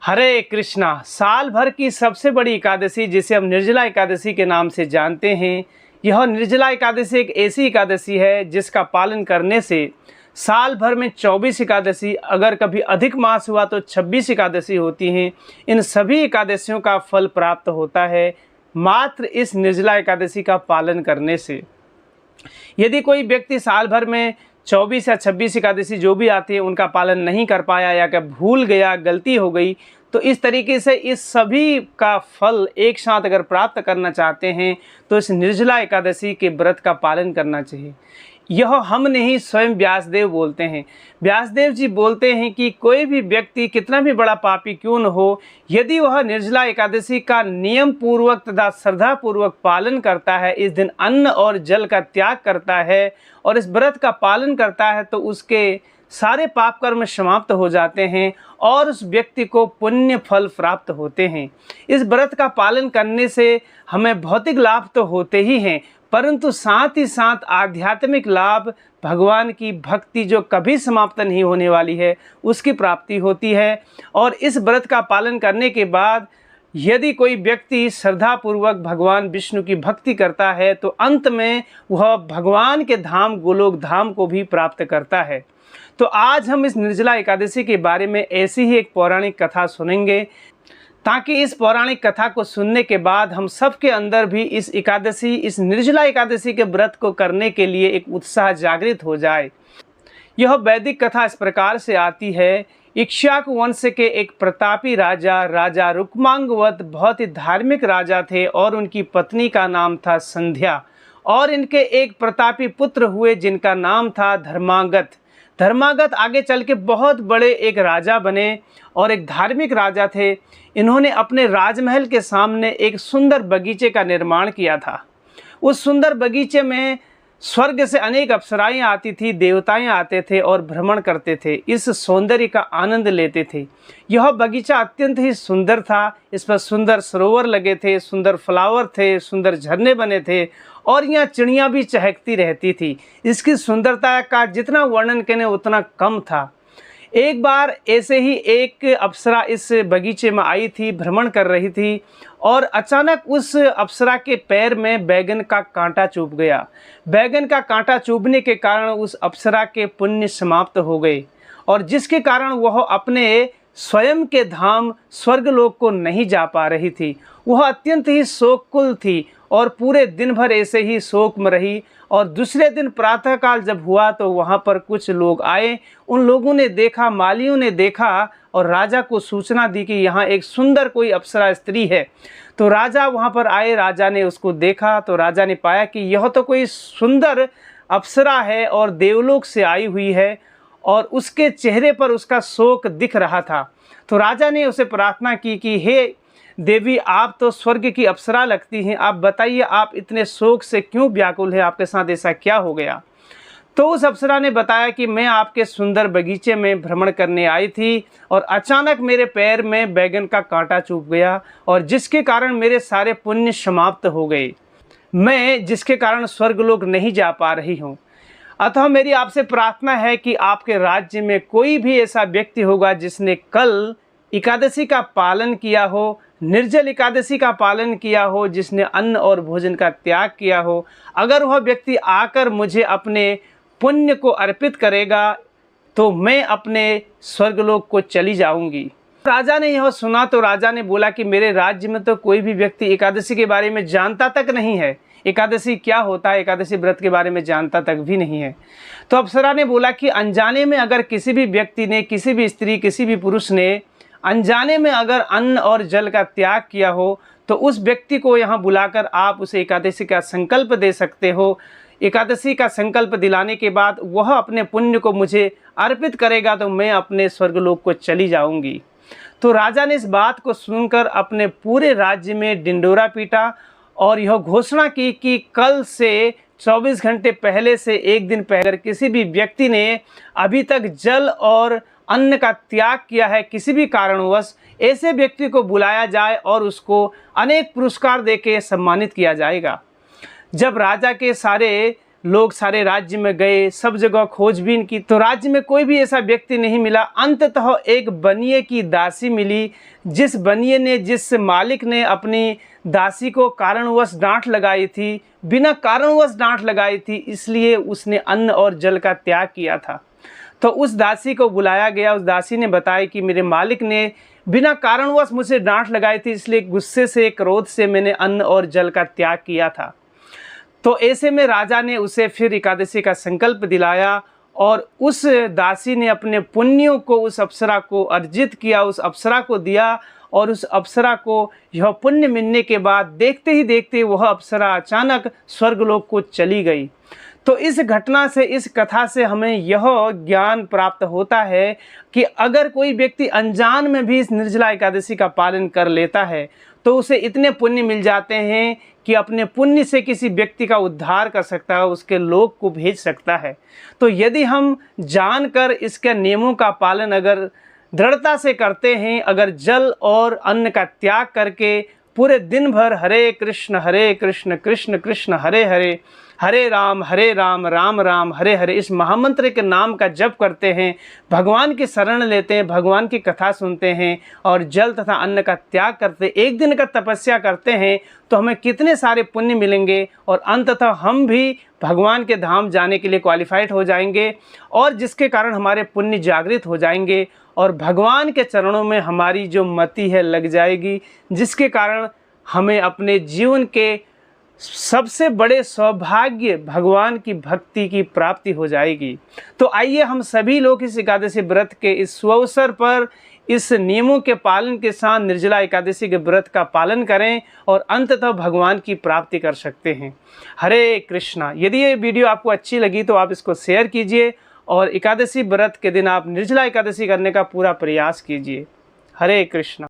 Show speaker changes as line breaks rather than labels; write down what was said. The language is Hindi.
हरे कृष्णा। साल भर की सबसे बड़ी एकादशी जिसे हम निर्जला एकादशी के नाम से जानते हैं, यह निर्जला एकादशी एक ऐसी एकादशी है जिसका पालन करने से साल भर में 24 एकादशी, अगर कभी अधिक मास हुआ तो 26 एकादशी होती हैं। इन सभी एकादशियों का फल प्राप्त होता है मात्र इस निर्जला एकादशी का पालन करने से। यदि कोई व्यक्ति साल भर में 24 या 26 एकादशी जो भी आती है उनका पालन नहीं कर पाया या कि भूल गया, गलती हो गई, तो इस तरीके से इस सभी का फल एक साथ अगर प्राप्त करना चाहते हैं तो इस निर्जला एकादशी के व्रत का पालन करना चाहिए। यह हम नहीं, स्वयं व्यासदेव बोलते हैं। व्यासदेव जी बोलते हैं कि कोई भी व्यक्ति कितना भी बड़ा पापी क्यों न हो, यदि वह निर्जला एकादशी का नियम पूर्वक तथा श्रद्धा पूर्वक पालन करता है, इस दिन अन्न और जल का त्याग करता है और इस व्रत का पालन करता है, तो उसके सारे पाप कर्म समाप्त हो जाते हैं और उस व्यक्ति को पुण्य फल प्राप्त होते हैं। इस व्रत का पालन करने से हमें भौतिक लाभ तो होते ही हैं, परंतु साथ ही साथ आध्यात्मिक लाभ, भगवान की भक्ति जो कभी समाप्त नहीं होने वाली है, उसकी प्राप्ति होती है। और इस व्रत का पालन करने के बाद यदि कोई व्यक्ति श्रद्धापूर्वक भगवान विष्णु की भक्ति करता है तो अंत में वह भगवान के धाम गोलोक धाम को भी प्राप्त करता है। तो आज हम इस निर्जला एकादशी के बारे में ऐसी ही एक पौराणिक कथा सुनेंगे, ताकि इस पौराणिक कथा को सुनने के बाद हम सब के अंदर भी इस एकादशी, इस निर्जला एकादशी के व्रत को करने के लिए एक उत्साह जागृत हो जाए। यह वैदिक कथा इस प्रकार से आती है। इक्ष्वाकु वंश के एक प्रतापी राजा रुक्मांगवत बहुत ही धार्मिक राजा थे और उनकी पत्नी का नाम था संध्या, और इनके एक प्रतापी पुत्र हुए जिनका नाम था धर्मागत। धर्मागत आगे चल के बहुत बड़े एक राजा बने और एक धार्मिक राजा थे। इन्होंने अपने राजमहल के सामने एक सुंदर बगीचे का निर्माण किया था। उस सुंदर बगीचे में स्वर्ग से अनेक अप्सराएं आती थी, देवताएं आते थे और भ्रमण करते थे, इस सौंदर्य का आनंद लेते थे। यह बगीचा अत्यंत ही सुंदर था। इस पर सुंदर सरोवर लगे थे, सुंदर फ्लावर थे, सुंदर झरने बने थे और यहाँ चिड़ियाँ भी चहकती रहती थी। इसकी सुंदरता का जितना वर्णन करें उतना कम था। एक बार ऐसे ही एक अप्सरा इस बगीचे में आई थी, भ्रमण कर रही थी, और अचानक उस अप्सरा के पैर में बैगन का कांटा चुभ गया। बैगन का कांटा चुभने के कारण उस अप्सरा के पुण्य समाप्त हो गए और जिसके कारण वह अपने स्वयं के धाम स्वर्गलोक को नहीं जा पा रही थी। वह अत्यंत ही शोककुल थी और पूरे दिन भर ऐसे ही शोक में रही। और दूसरे दिन प्रातःकाल जब हुआ तो वहाँ पर कुछ लोग आए। उन लोगों ने देखा, मालियों ने देखा और राजा को सूचना दी कि यहाँ एक सुंदर कोई अप्सरा स्त्री है। तो राजा वहाँ पर आए, राजा ने उसको देखा तो राजा ने पाया कि यह तो कोई सुंदर अप्सरा है और देवलोक से आई हुई है और उसके चेहरे पर उसका शोक दिख रहा था। तो राजा ने उसे प्रार्थना की कि हे देवी, आप तो स्वर्ग की अप्सरा लगती हैं, आप बताइए आप इतने शोक से क्यों व्याकुल है, आपके साथ ऐसा क्या हो गया। तो उस अप्सरा ने बताया कि मैं आपके सुंदर बगीचे में भ्रमण करने आई थी और अचानक मेरे पैर में बैगन का कांटा चुभ गया और जिसके कारण मेरे सारे पुण्य समाप्त हो गए, मैं जिसके कारण स्वर्गलोक नहीं जा पा रही हूँ। अतः मेरी आपसे प्रार्थना है कि आपके राज्य में कोई भी ऐसा व्यक्ति होगा जिसने कल एकादशी का पालन किया हो, निर्जल एकादशी का पालन किया हो, जिसने अन्न और भोजन का त्याग किया हो, अगर वह व्यक्ति आकर मुझे अपने पुण्य को अर्पित करेगा तो मैं अपने स्वर्गलोक को चली जाऊंगी। राजा ने यह सुना तो राजा ने बोला कि मेरे राज्य में तो कोई भी व्यक्ति एकादशी के बारे में जानता तक नहीं है, एकादशी क्या होता है, एकादशी व्रत के बारे में जानता तक भी नहीं है। तो अप्सरा ने बोला कि अनजाने में अगर किसी भी व्यक्ति ने, किसी भी स्त्री, किसी भी पुरुष ने अनजाने में अगर अन्न और जल का त्याग किया हो तो उस व्यक्ति को यहाँ बुलाकर आप उसे एकादशी का संकल्प दे सकते हो। एकादशी का संकल्प दिलाने के बाद वह अपने पुण्य को मुझे अर्पित करेगा तो मैं अपने स्वर्गलोक को चली जाऊंगी। तो राजा ने इस बात को सुनकर अपने पूरे राज्य में डिंडोरा पीटा और यह घोषणा की कि कल से 24 घंटे पहले से एक दिन पहले अगर किसी भी व्यक्ति ने अभी तक जल और अन्न का त्याग किया है किसी भी कारणवश, ऐसे व्यक्ति को बुलाया जाए और उसको अनेक पुरस्कार देके सम्मानित किया जाएगा। जब राजा के सारे लोग सारे राज्य में गए, सब जगह खोजबीन की, तो राज्य में कोई भी ऐसा व्यक्ति नहीं मिला। अंततः एक बनिए की दासी मिली, जिस बनिए ने, जिस मालिक ने अपनी दासी को कारणवश डांट लगाई थी, बिना कारणवश डांट लगाई थी, इसलिए उसने अन्न और जल का त्याग किया था। तो उस दासी को बुलाया गया। उस दासी ने बताया कि मेरे मालिक ने बिना कारणवश मुझे डांट लगाई थी, इसलिए गुस्से से, क्रोध से मैंने अन्न और जल का त्याग किया था। तो ऐसे में राजा ने उसे फिर एकादशी का संकल्प दिलाया और उस दासी ने अपने पुण्यों को उस अप्सरा को अर्जित किया, उस अप्सरा को दिया। और उस अप्सरा को यह पुण्य मिलने के बाद देखते ही देखते वह अप्सरा अचानक स्वर्गलोक को चली गई। तो इस घटना से, इस कथा से हमें यह ज्ञान प्राप्त होता है कि अगर कोई व्यक्ति अनजान में भी इस निर्जला एकादशी का पालन कर लेता है तो उसे इतने पुण्य मिल जाते हैं कि अपने पुण्य से किसी व्यक्ति का उद्धार कर सकता है, उसके लोक को भेज सकता है। तो यदि हम जानकर इसके नियमों का पालन अगर दृढ़ता से करते हैं, अगर जल और अन्न का त्याग करके पूरे दिन भर हरे कृष्ण कृष्ण कृष्ण हरे हरे, हरे राम राम राम हरे हरे, इस महामंत्र के नाम का जप करते हैं, भगवान की शरण लेते हैं, भगवान की कथा सुनते हैं और जल तथा अन्न का त्याग करते, एक दिन का तपस्या करते हैं, तो हमें कितने सारे पुण्य मिलेंगे और अंततः हम भी भगवान के धाम जाने के लिए क्वालिफाइड हो जाएंगे और जिसके कारण हमारे पुण्य जागृत हो जाएंगे और भगवान के चरणों में हमारी जो मति है लग जाएगी, जिसके कारण हमें अपने जीवन के सबसे बड़े सौभाग्य भगवान की भक्ति की प्राप्ति हो जाएगी। तो आइए हम सभी लोग इस एकादशी व्रत के इस सुअवसर पर इस नियमों के पालन के साथ निर्जला एकादशी के व्रत का पालन करें और अंततः भगवान की प्राप्ति कर सकते हैं। हरे कृष्णा। यदि ये वीडियो आपको अच्छी लगी तो आप इसको शेयर कीजिए और एकादशी व्रत के दिन आप निर्जला एकादशी करने का पूरा प्रयास कीजिए। हरे कृष्णा।